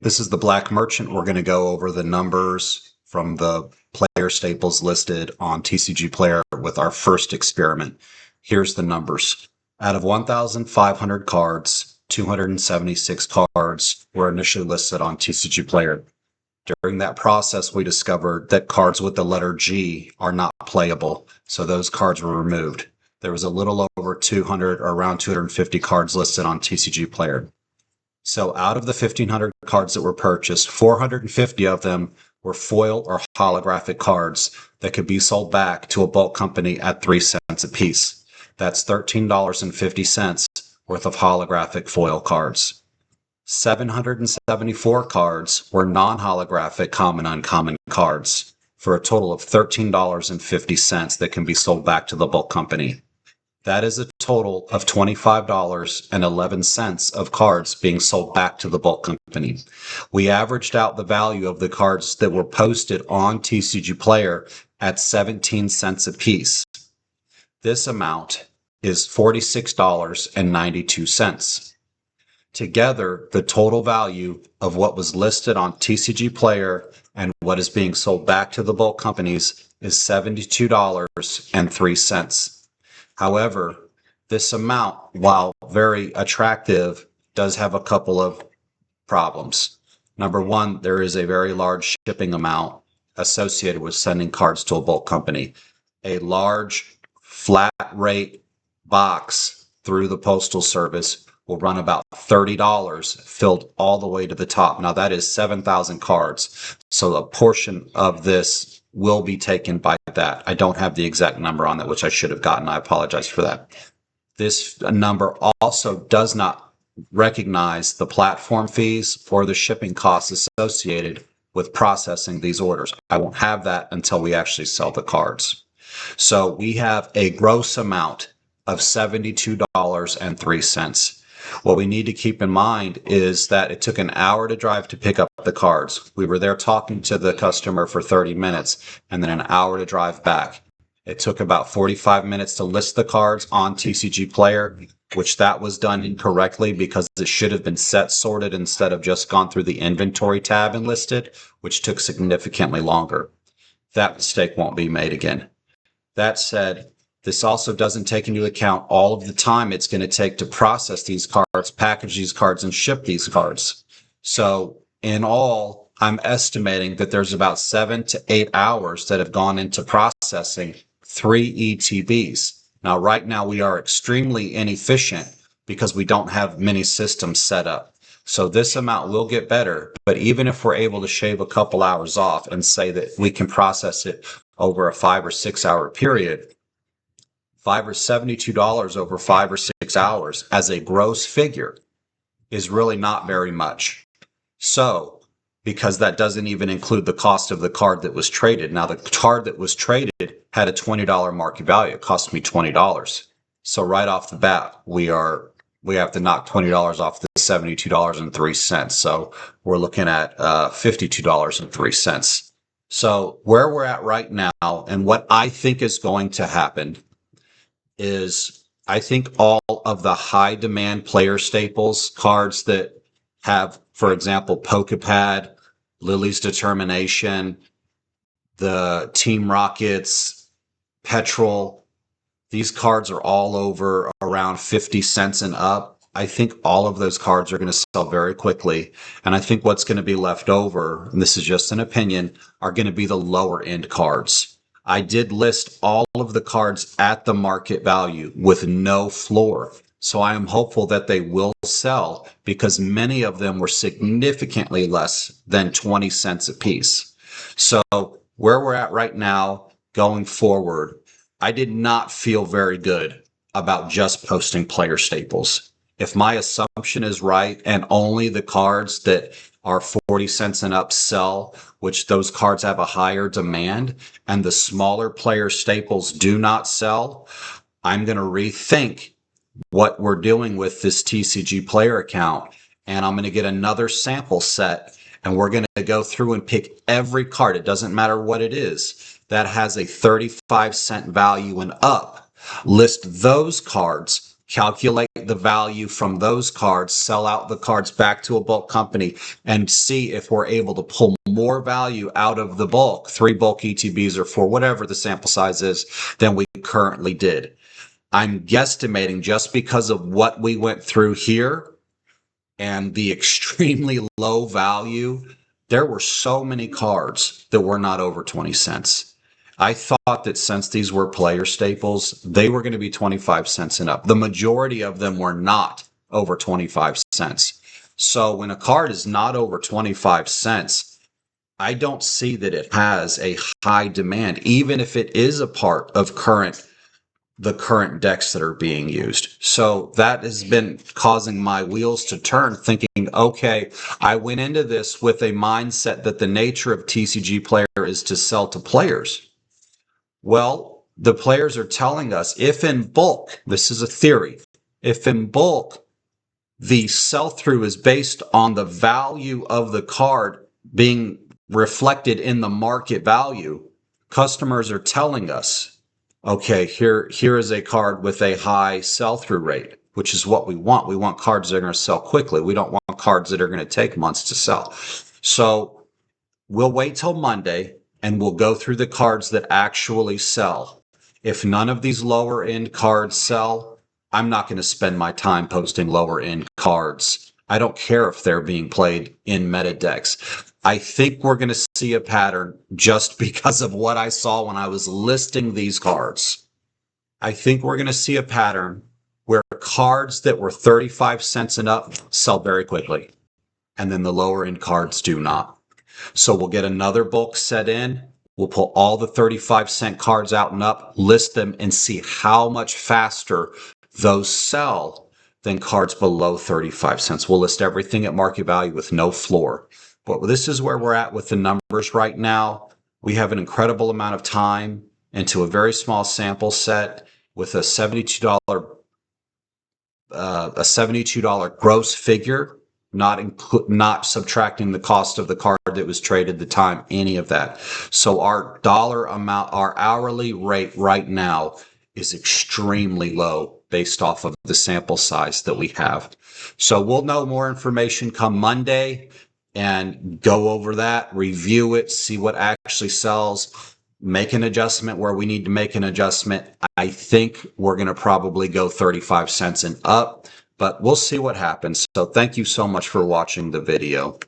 This is the Black Merchant. We're going to go over the numbers from the player staples listed on TCG Player with our first experiment. Here's the numbers. Out of 1,500 cards, 276 cards were initially listed on TCG Player. During that process, we discovered that cards with the letter G are not playable, so those cards were removed. There was a little over 200 or around 250 cards listed on TCG Player. So out of the 1,500 cards that were purchased, 450 of them were foil or holographic cards that could be sold back to a bulk company at 3 cents a piece. That's $13.50 worth of holographic foil cards. 774 cards were non-holographic common uncommon cards for a total of $13.50 that can be sold back to the bulk company. That is a total of $25.11 of cards being sold back to the bulk company. We averaged out the value of the cards that were posted on TCG Player at 17 cents a piece. This amount is $46.92. Together, the total value of what was listed on TCG Player and what is being sold back to the bulk companies is $72.03. However, this amount, while very attractive, does have a couple of problems. Number one, there is a very large shipping amount associated with sending cards to a bulk company. A large flat rate box through the Postal Service will run about $30 filled all the way to the top. Now that is 7,000 cards. So a portion of this will be taken by that. I don't have the exact number on that, which I should have gotten. I apologize for that. This number also does not recognize the platform fees or the shipping costs associated with processing these orders. I won't have that until we actually sell the cards. So we have a gross amount of $72.03. What we need to keep in mind is that it took an hour to drive to pick up the cards. We were there talking to the customer for 30 minutes and then an hour to drive back. It took about 45 minutes to list the cards on TCG Player, which that was done incorrectly because it should have been set sorted instead of just gone through the inventory tab and listed, which took significantly longer. That mistake won't be made again. That said, this also doesn't take into account all of the time it's going to take to process these cards, package these cards, and ship these cards. So in all, I'm estimating that there's about 7 to 8 hours that have gone into processing 3 ETBs. Now, right now, we are extremely inefficient because we don't have many systems set up. So this amount will get better, but even if we're able to shave a couple hours off and say that we can process it over a 5 or 6 hour period, $5 or $72 over 5 or 6 hours as a gross figure is really not very much. So, because that doesn't even include the cost of the card that was traded. Now, the card that was traded had a $20 market value. It cost me $20. So right off the bat, we have to knock $20 off the $72.03. So we're looking at $52.03. So where we're at right now and what I think is going to happen is I think all of the high demand player staples cards that have, for example, Pokepad, Lily's Determination, the Team Rockets, Petrol, these cards are all over around 50 cents and up. I think all of those cards are going to sell very quickly. And I think what's going to be left over, and this is just an opinion, are going to be the lower end cards. I did list all of the cards at the market value with no floor. So I am hopeful that they will sell because many of them were significantly less than 20 cents a piece. So where we're at right now, going forward, I did not feel very good about just posting player staples. If my assumption is right and only the cards that are 40 cents and up sell, which those cards have a higher demand, and the smaller player staples do not sell, I'm going to rethink what we're doing with this TCG Player account. And I'm going to get another sample set and we're going to go through and pick every card. It doesn't matter what it is that has a 35 cent value and up. List those cards calculate the value from those cards, sell out the cards back to a bulk company, and see if we're able to pull more value out of the bulk, 3 bulk ETBs or 4, whatever the sample size is, than we currently did. I'm guesstimating, just because of what we went through here and the extremely low value, there were so many cards that were not over 20 cents. I thought that since these were player staples, they were going to be 25 cents and up. The majority of them were not over 25 cents. So when a card is not over 25 cents, I don't see that it has a high demand, even if it is a part of the current decks that are being used. So that has been causing my wheels to turn, thinking, okay, I went into this with a mindset that the nature of TCG Player is to sell to players. Well, the players are telling us, if in bulk, this is a theory, if in bulk the sell-through is based on the value of the card being reflected in the market value, customers are telling us, okay, here is a card with a high sell-through rate, which is what we want. We want cards that are going to sell quickly. We don't want cards that are going to take months to sell. So we'll wait till Monday and we'll go through the cards that actually sell. If none of these lower end cards sell, I'm not going to spend my time posting lower end cards. I don't care if they're being played in meta decks. I think we're going to see a pattern just because of what I saw when I was listing these cards. I think we're going to see a pattern where cards that were 35 cents and up sell very quickly, and then the lower end cards do not. So we'll get another bulk set in. We'll pull all the 35-cent cards out and up, list them, and see how much faster those sell than cards below 35 cents. We'll list everything at market value with no floor. But this is where we're at with the numbers right now. We have an incredible amount of time into a very small sample set with a $72 gross figure, not subtracting the cost of the card that was traded, the time, any of that. So our dollar amount, our hourly rate right now is extremely low based off of the sample size that we have. So we'll know more information come Monday and go over that, review it, see what actually sells, make an adjustment where we need to make an adjustment. I think we're going to probably go 35 cents and up, but we'll see what happens. So thank you so much for watching the video.